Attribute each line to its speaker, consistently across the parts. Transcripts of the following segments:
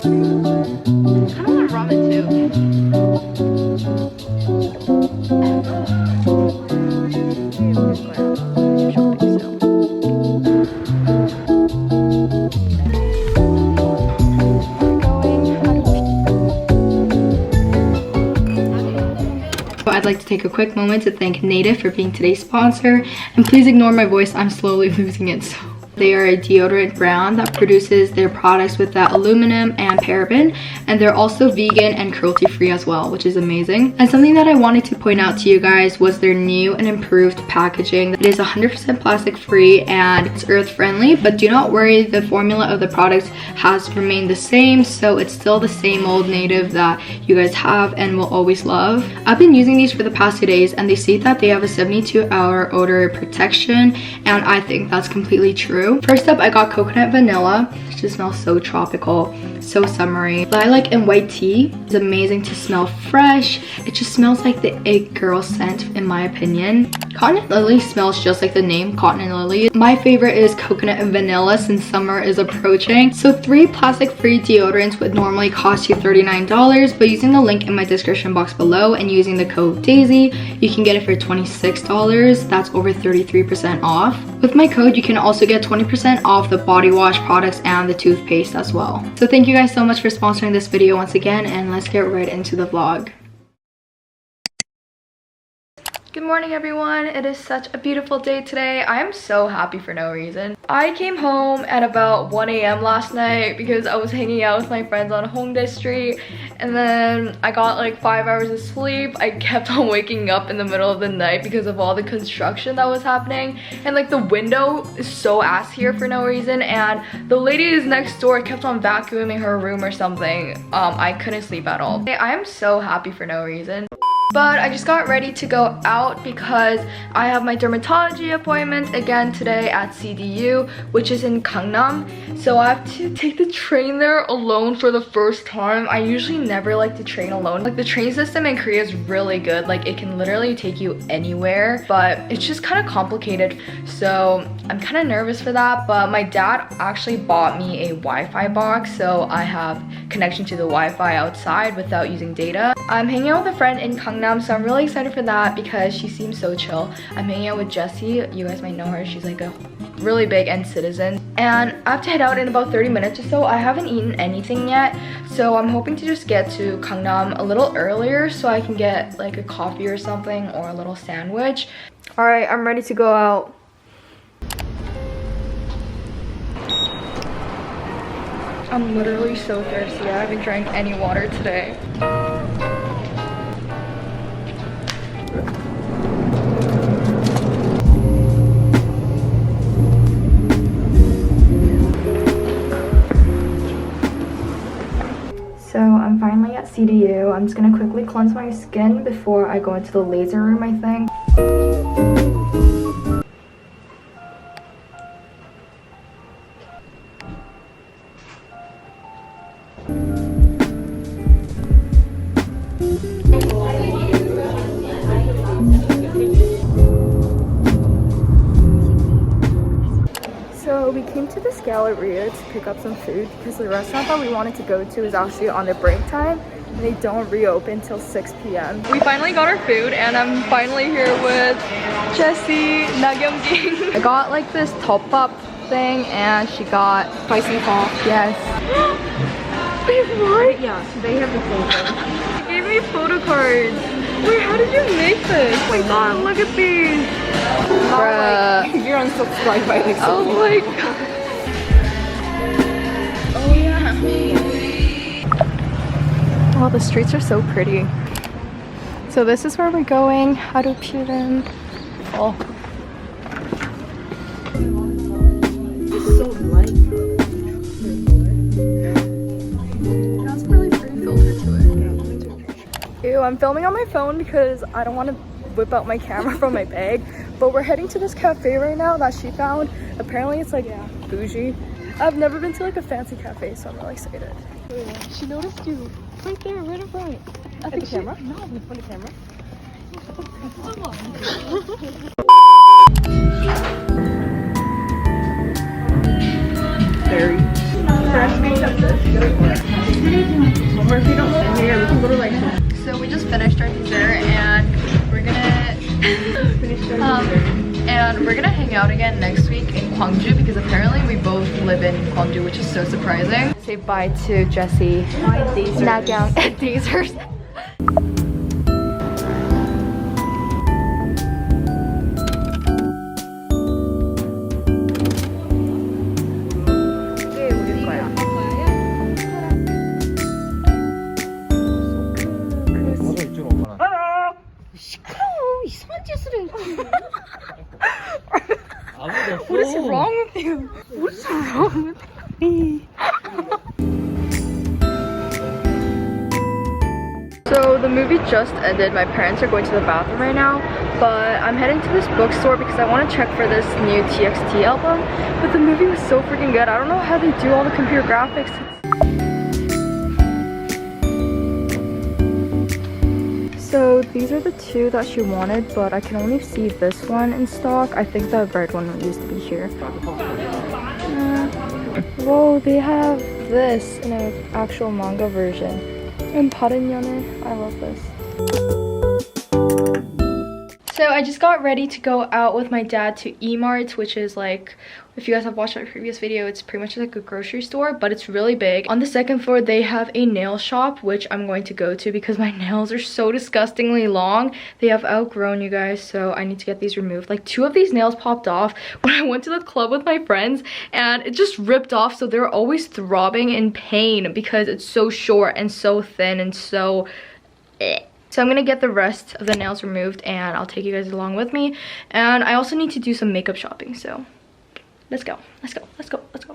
Speaker 1: kind of want ramen I'd like to take a quick moment to thank Native for being today's sponsor, and please ignore my voice, I'm slowly losing it. So they are a deodorant brand that produces their products without aluminum and paraben, and they're also vegan and cruelty free as well, which is amazing. And something that I wanted to point out to you guys was their new and improved packaging. It is 100% plastic free and it's earth friendly, but do not worry, the formula of the products has remained the same, so it's still the same old Native that you guys have and will always love. I've been using these for the past 2 days and they say that they have a 72-hour odor protection, and I think that's completely true. First up, I got coconut vanilla. It just smells so tropical, so summery. Lilac and white tea is amazing to smell fresh. It just smells like the egg girl scent in my opinion. Cotton and lily smells just like the name, cotton and lily. My favorite is coconut and vanilla since summer is approaching. So 3 plastic free deodorants would normally cost you $39, but using the link in my description box below and using the code Daisy, you can get it for $26. That's over 33% off. With my code, you can also get 20% off the body wash products and the toothpaste as well. So thank you guys so much for sponsoring this video once again, and let's get right into the vlog. Good morning everyone. It is such a beautiful day today. I am so happy for no reason. I came home at about 1 a.m. last night because I was hanging out with my friends on Hongdae Street, and then I got like 5 hours of sleep. I kept on waking up in the middle of the night because of all the construction that was happening, and like the window is so ass here for no reason, and the lady next door kept on vacuuming her room or something. I couldn't sleep at all. I am so happy for no reason. But I just got ready to go out because I have my dermatology appointment again today at CDU, which is in Gangnam. So I have to take the train there alone for the first time. I usually never like to train alone. Like the train system in Korea is really good. Like it can literally take you anywhere, but it's just kind of complicated. So I'm kind of nervous for that, but my dad actually bought me a Wi-Fi box, so I have connection to the Wi-Fi outside without using data. I'm hanging out with a friend in Gangnam, so I'm really excited for that because she seems so chill. I'm hanging out with Jessie. You guys might know her. She's like a really big N citizen. And I have to head out in about 30 minutes or so. I haven't eaten anything yet, so I'm hoping to just get to Gangnam a little earlier so I can get like a coffee or something or a little sandwich. All right, I'm ready to go out. I'm literally so thirsty. I haven't drank any water today. So I'm finally at CDU. I'm just gonna quickly cleanse my skin before I go into the laser room, I think. So we came to this Galleria to pick up some food because the restaurant that we wanted to go to is actually on their break time and they don't reopen till 6 p.m. We finally got our food and I'm finally here with Jessy, Nagyonging. I got like this top-up thing and she got spicy hot. Yes. Wait, what? Yeah, they have the same thing. They gave me photo cards. Wait, how did you make this? Oh my god, look at these. Bruh. Like, you're unsubscribed by like so oh my god. Oh yeah. Oh, the streets are so pretty. So this is where we're going. Harupiren. Oh. It's so light. It has a really pretty filter to it. Ew, I'm filming on my phone because I don't want to whip out my camera from my bag. But we're heading to this cafe right now that she found. Apparently it's like bougie. I've never been to like a fancy cafe, so I'm really excited. She noticed you right there, right in front. I think the camera? No, in front of the camera. Very. Fresh makeup. we're gonna hang out again next week in Gwangju because apparently we both live in Gwangju, which is so surprising. Say bye to Jessie.
Speaker 2: Bye, Dazers.
Speaker 1: Nagyang and Dazers. What is wrong with you? What is wrong with me? So the movie just ended. My parents are going to the bathroom right now, but I'm heading to this bookstore because I want to check for this new TXT album. But the movie was so freaking good. I don't know how they do all the computer graphics. So these are the two that she wanted, but I can only see this one in stock. I think the red one used to be here. Whoa, they have this in an actual manga version. And 다른 연애, I love this. So I just got ready to go out with my dad to Emart, which is like, if you guys have watched my previous video, it's pretty much like a grocery store, but it's really big. On the second floor, they have a nail shop, which I'm going to go to because my nails are so disgustingly long. They have outgrown, you guys, so I need to get these removed. Like 2 of these nails popped off when I went to the club with my friends, and it just ripped off, so they're always throbbing in pain because it's so short and so thin and so So I'm gonna get the rest of the nails removed and I'll take you guys along with me. And I also need to do some makeup shopping, so let's go, let's go, let's go, let's go.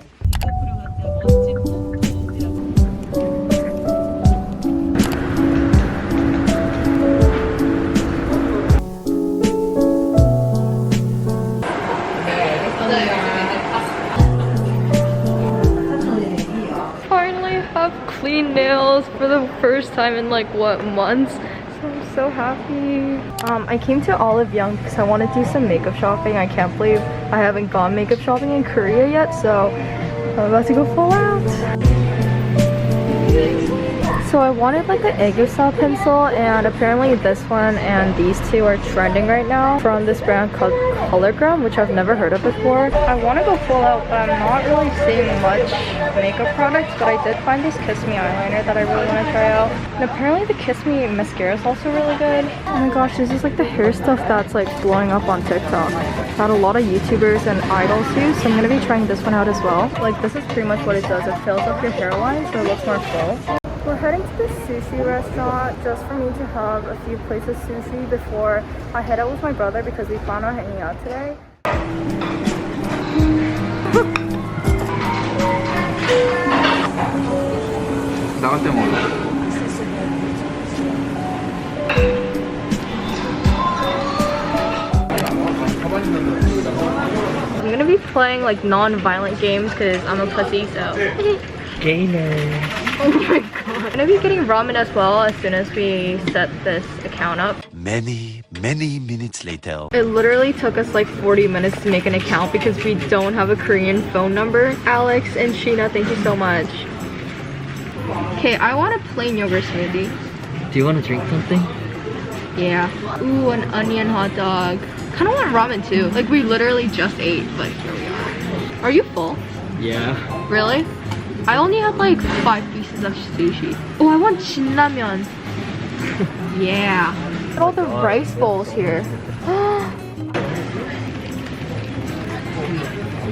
Speaker 1: Finally have clean nails for the first time in like what, months? I'm so happy. I came to Olive Young because I want to do some makeup shopping. I can't believe I haven't gone makeup shopping in Korea yet, so I'm about to go full out. So I wanted like an egg style pencil, and apparently this one and these two are trending right now from this brand called Colorgram, which I've never heard of before. I want to go full out, but I'm not really seeing much makeup products, but I did find this Kiss Me eyeliner that I really want to try out. And apparently the Kiss Me mascara is also really good. Oh my gosh, this is like the hair stuff that's like blowing up on TikTok that a lot of YouTubers and idols use, so I'm going to be trying this one out as well. Like this is pretty much what it does. It fills up your hairline so it looks more full. We're heading to this sushi restaurant just for me to have a few plates of sushi before I head out with my brother because we plan on hanging out today. I'm gonna be playing like non-violent games because I'm a pussy, so.
Speaker 3: Gamer.
Speaker 1: Oh my god. I'm gonna be getting ramen as well as soon as we set this account up.
Speaker 4: Many minutes later.
Speaker 1: It literally took us like 40 minutes to make an account because we don't have a Korean phone number. Alex and Sheena, thank you so much. Okay, I want a plain yogurt smoothie.
Speaker 3: Do you want to drink something?
Speaker 1: Yeah. Ooh, an onion hot dog. Kind of want ramen too. Like we literally just ate, but here we are. Are you full?
Speaker 3: Yeah.
Speaker 1: Really? I only had like 5 pieces of sushi. Oh, I want shinramen. Yeah. Look at all the rice bowls here. Oh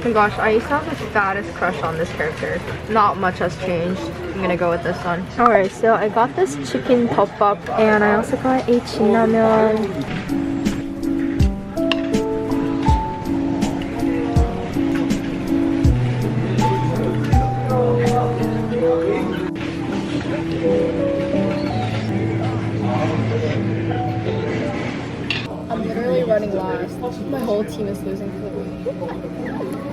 Speaker 1: my gosh, I used to have the fattest crush on this character. Not much has changed. I'm gonna go with this one. Alright, so I got this chicken tteokbap and I also got a shinramen. Running last. My whole team is losing food.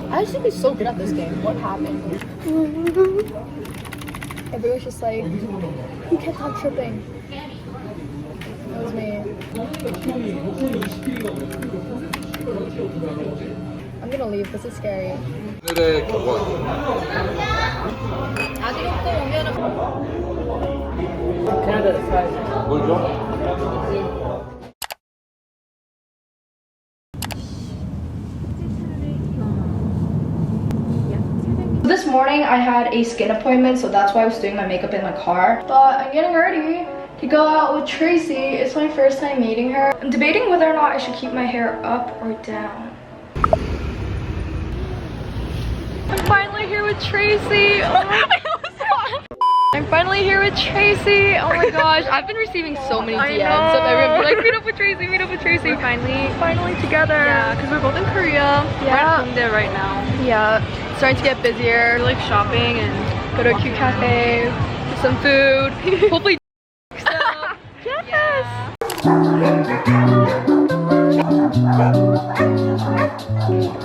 Speaker 1: I used to be so good at this game. What happened? Everyone's just like, you kept on tripping. That was me. I'm gonna leave. This is scary. morning I had a skin appointment, so that's why I was doing my makeup in my car. But I'm getting ready to go out with Tracy. It's my first time meeting her. I'm debating whether or not I should keep my hair up or down. I'm finally here with Tracy. Oh my I'm finally here with Tracy. Oh my gosh, I've been receiving so many DMs of everyone like, meet up with Tracy, meet up with Tracy. We're finally together.
Speaker 2: Yeah, because we're both in Korea.
Speaker 1: Yeah.
Speaker 2: We're at Hongdae right now.
Speaker 1: Yeah, starting to get busier.
Speaker 2: We're like shopping and
Speaker 1: Go to a cute cafe, get some food. Hopefully stuff. Yes.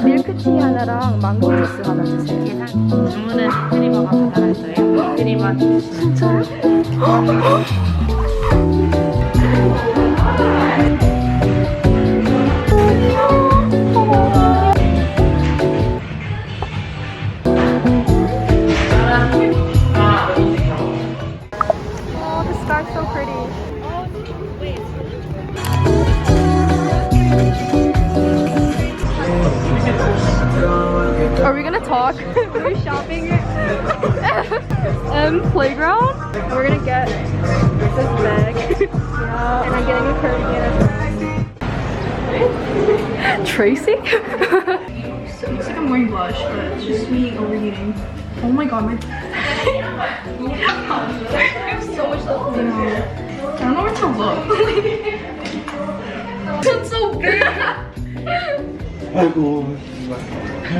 Speaker 1: 밀크티 하나랑 망고 주스 하나 주세요.
Speaker 2: 주문은 크리머가 받아놨어요. 크리머
Speaker 1: 진짜요? Oh, the sky's so pretty. Are we gonna talk? We're shopping playground. We're gonna get this bag. Yeah, and I'm getting a cardigan. Tracy?
Speaker 2: So it looks like I'm wearing blush, but it's just me overheating. Oh my god, my
Speaker 1: I have so much stuff going on.
Speaker 2: I don't know where to look.
Speaker 1: It's so big.
Speaker 3: 아이고.
Speaker 1: I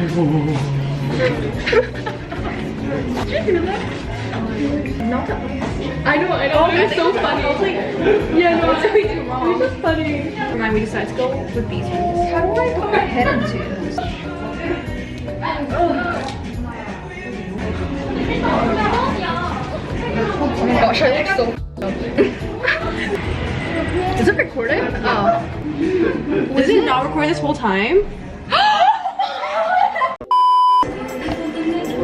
Speaker 1: know. It's so funny. Yeah, no, it's way too long. It's just funny.
Speaker 2: Remind me, decided to go with these ones.
Speaker 1: How do I put my head into this? Oh my gosh, I look so Is it recording? Oh.
Speaker 2: Is it not recording this whole time?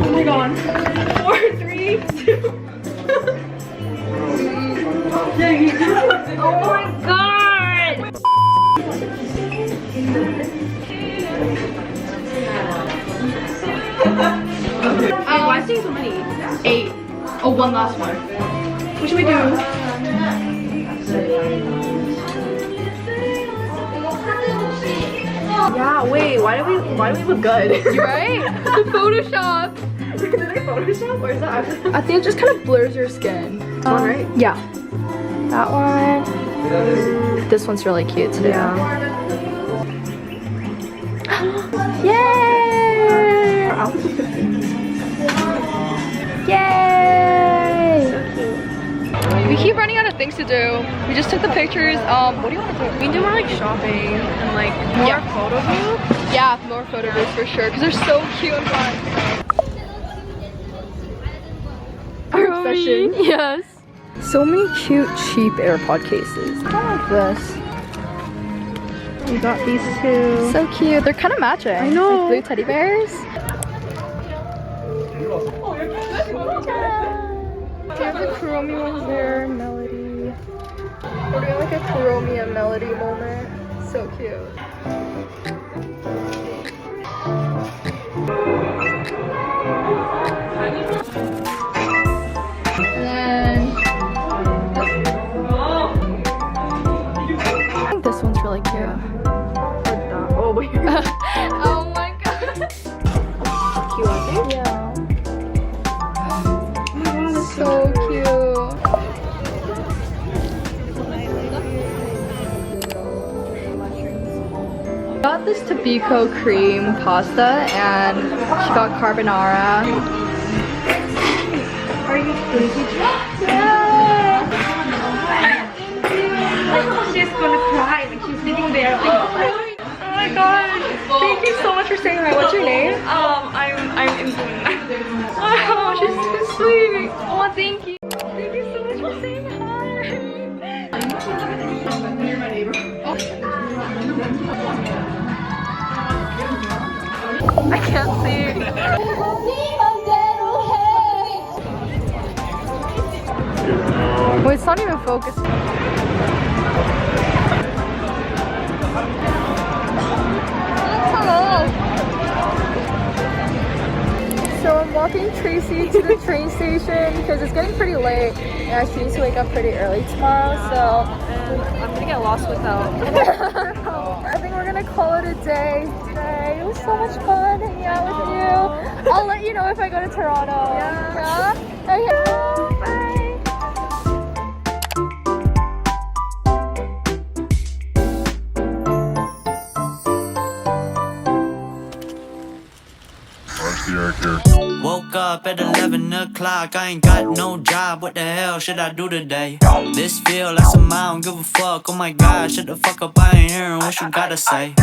Speaker 1: Oh my god. 4, 3, 2. Oh my god!
Speaker 2: Why is there so many?
Speaker 1: 8. Oh, one last one. What should we do?
Speaker 2: Yeah, wait, why do we look good?
Speaker 1: You right? The Photoshop.
Speaker 2: Is it like Photoshop or is that actually?
Speaker 1: I think it just kind of blurs your skin.
Speaker 2: One, right?
Speaker 1: Yeah. That one. This one's really cute too.
Speaker 2: Yeah.
Speaker 1: Yay!
Speaker 2: Our outfits are 50.
Speaker 1: Yay! We keep running out of things to do. We just took the pictures. What do you want to do?
Speaker 2: We can do more like shopping and like more photo booths.
Speaker 1: Yeah, more photo booths for sure, because they're so cute and fun. Our obsession. Yes. So many cute, cheap AirPod cases. I like this.
Speaker 2: We got these two.
Speaker 1: So cute. They're kind of matching.
Speaker 2: I know.
Speaker 1: Like blue teddy bears. We have the Kurumi ones there, Melody. We're doing like a Kurumi and Melody moment. So cute. And then I think this one's really cute.
Speaker 2: Oh wait.
Speaker 1: Oh my god.
Speaker 2: Cute, I think.
Speaker 1: Yeah. So cute. Got this Tabiko cream pasta and she got carbonara.
Speaker 2: Are you crazy?
Speaker 1: Yeah.
Speaker 2: She's gonna cry when she's sitting there. Like, oh my god!
Speaker 1: Thank you so much for saying hi. What's your name?
Speaker 2: I'm Insun.
Speaker 1: Oh, she's so sweet. Oh, thank you. Thank you so much for saying hi.
Speaker 2: You're my neighbor.
Speaker 1: I can't see. Wait, it's not even focused. Hello. So I'm walking Tracy to the train station because it's getting pretty late and she needs to wake up pretty early tomorrow, so
Speaker 2: I'm gonna get lost without.
Speaker 1: I think we're gonna call it a day today. It was so much fun hanging out with you. I'll let you know if I go to Toronto. Yeah? Okay. Bye.
Speaker 5: Woke up at 11 o'clock, I ain't got no job, what the hell should I do today? This feel like some I don't give a fuck, oh my god, shut the fuck up, I ain't hearing what you gotta say.